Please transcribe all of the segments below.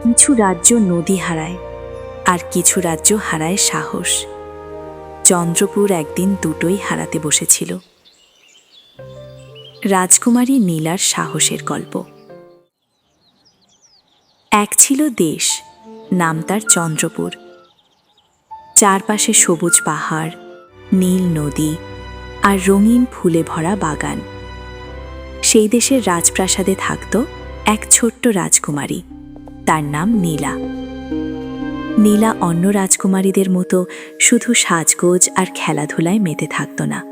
কিছু রাজ্য নদী হারায়, আর কিছু রাজ্য হারায় সাহস। চন্দ্রপুর একদিন দুটোই হারাতে বসেছিল। রাজকুমারী নীলার সাহসের গল্প। এক ছিল দেশ, নাম তার চন্দ্রপুর। চারপাশে সবুজ পাহাড়, নীল নদী আর রঙিন ফুলে ভরা বাগান। সেই দেশের রাজপ্রাসাদে থাকত এক ছোট্ট রাজকুমারী, তার নাম নীলা। নীলা অন্য রাজকুমারীদের মতো শুধু সাজগোজ আর খেলাধুলায় মেতে থাকত না।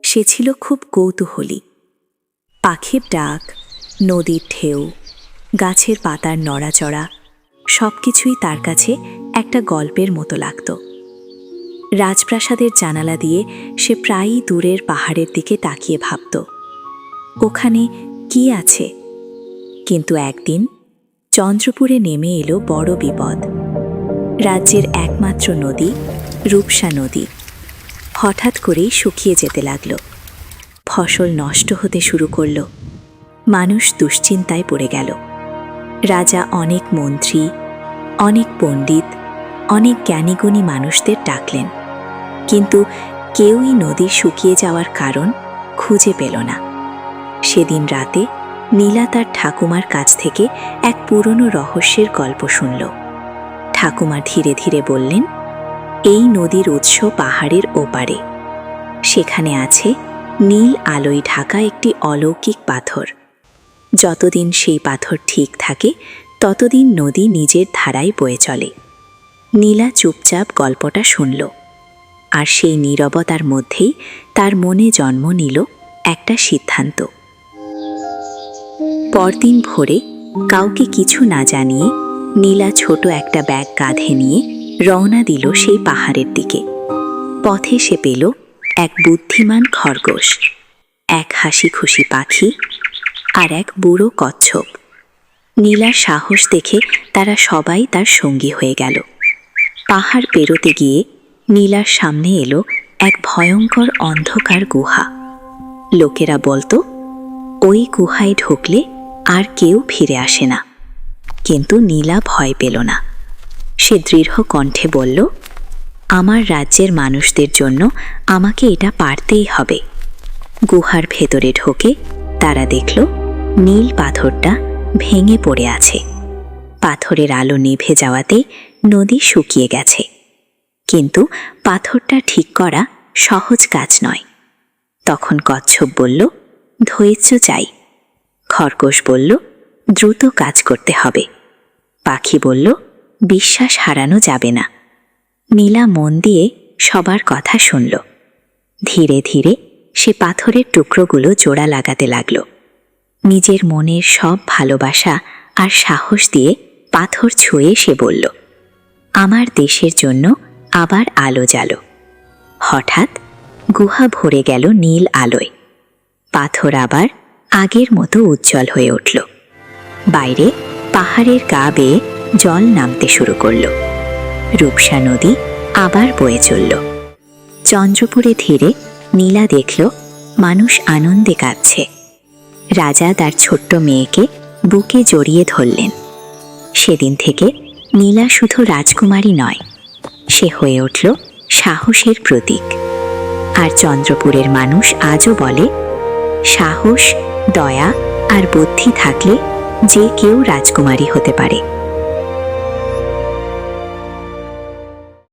সে ছিল খুব কৌতূহলী। পাখির ডাক, নদীর ঢেউ, গাছের পাতার নড়াচড়া সবকিছুই তার কাছে একটা গল্পের মতো লাগত। রাজপ্রাসাদের জানালা দিয়ে সে প্রায়ই দূরের পাহাড়ের দিকে তাকিয়ে ভাবত, ওখানে কি আছে। কিন্তু একদিন চন্দ্রপুরে নেমে এলো বড় বিপদ। রাজ্যের একমাত্র নদী, রূপসা নদী, হঠাৎ করেই শুকিয়ে যেতে লাগল। ফসল নষ্ট হতে শুরু করল। মানুষ দুশ্চিন্তায় পড়ে গেল। রাজা অনেক মন্ত্রী, অনেক পণ্ডিত, অনেক জ্ঞানীগুণী মানুষদের ডাকলেন, কিন্তু কেউই নদী শুকিয়ে যাওয়ার কারণ খুঁজে পেল না। সেদিন রাতে নীলা তার ঠাকুমার কাছ থেকে এক পুরনো রহস্যের গল্প শুনল। ঠাকুমা ধীরে ধীরে বললেন, এই নদীর উৎস পাহাড়ের ওপারে। সেখানে আছে নীল আলোয় ঢাকা একটি অলৌকিক পাথর। যতদিন সেই পাথর ঠিক থাকে ততদিন নদী নিজের ধারায় বয়ে চলে। নীলা চুপচাপ গল্পটা শুনল, আর সেই নীরবতার মধ্যেই তার মনে জন্ম নিল একটা সিদ্ধান্ত। পরদিন ভোরে কাউকে কিছু না জানিয়ে নীলা ছোট একটা ব্যাগ কাঁধে নিয়ে রওনা দিল সেই পাহাড়ের দিকে। পথে সে পেল এক বুদ্ধিমান খরগোশ, এক হাসি খুশি পাখি আর এক বুড়ো কচ্ছপ। নীলার সাহস দেখে তারা সবাই তার সঙ্গী হয়ে গেল। পাহাড় পেরোতে গিয়ে নীলার সামনে এলো এক ভয়ঙ্কর অন্ধকার গুহা। লোকেরা বলতো, ওই গুহায় ঢুকলে আর কেউ ফিরে আসে না। কিন্তু নীলা ভয় পেল না। সে দৃঢ় কণ্ঠে বলল, আমার রাজ্যের মানুষদের জন্য আমাকে এটা পারতেই হবে। গুহার ভেতরে ঢোকে তারা দেখল নীল পাথরটা ভেঙে পড়ে আছে। পাথরের আলো নিভে যাওয়াতে নদী শুকিয়ে গেছে। কিন্তু পাথরটা ঠিক করা সহজ কাজ নয়। তখন কচ্ছপ বলল, ধৈর্য চাই। খরগোশ বলল, দ্রুত কাজ করতে হবে। পাখি বলল, বিশ্বাস হারানো যাবে না। নীলা মন দিয়ে সবার কথা শুনল। ধীরে ধীরে সে পাথরের টুকরোগুলো জোড়া লাগাতে লাগল। নিজের মনের সব ভালোবাসা আর সাহস দিয়ে পাথর ছুঁয়ে সে বলল, আমার দেশের জন্য আবার আলো জ্বালো। হঠাৎ গুহা ভরে গেল নীল আলোয়। পাথর আবার আগের মতো উজ্জ্বল হয়ে উঠল। বাইরে পাহাড়ের গা বেয়ে জল নামতে শুরু করল। রূপসা নদী আবার বয়ে চলল। চন্দ্রপুরে ধীরে নীলা দেখল মানুষ আনন্দে কাঁদছে। রাজা তার ছোট্ট মেয়েকে বুকে জড়িয়ে ধরলেন। সেদিন থেকে নীলা শুধু রাজকুমারী নয়, সে হয়ে উঠল সাহসের প্রতীক। আর চন্দ্রপুরের মানুষ আজও বলে, সাহস, দয়া আর বুদ্ধি থাকলে যে কেউ রাজকুমারী হতে পারে।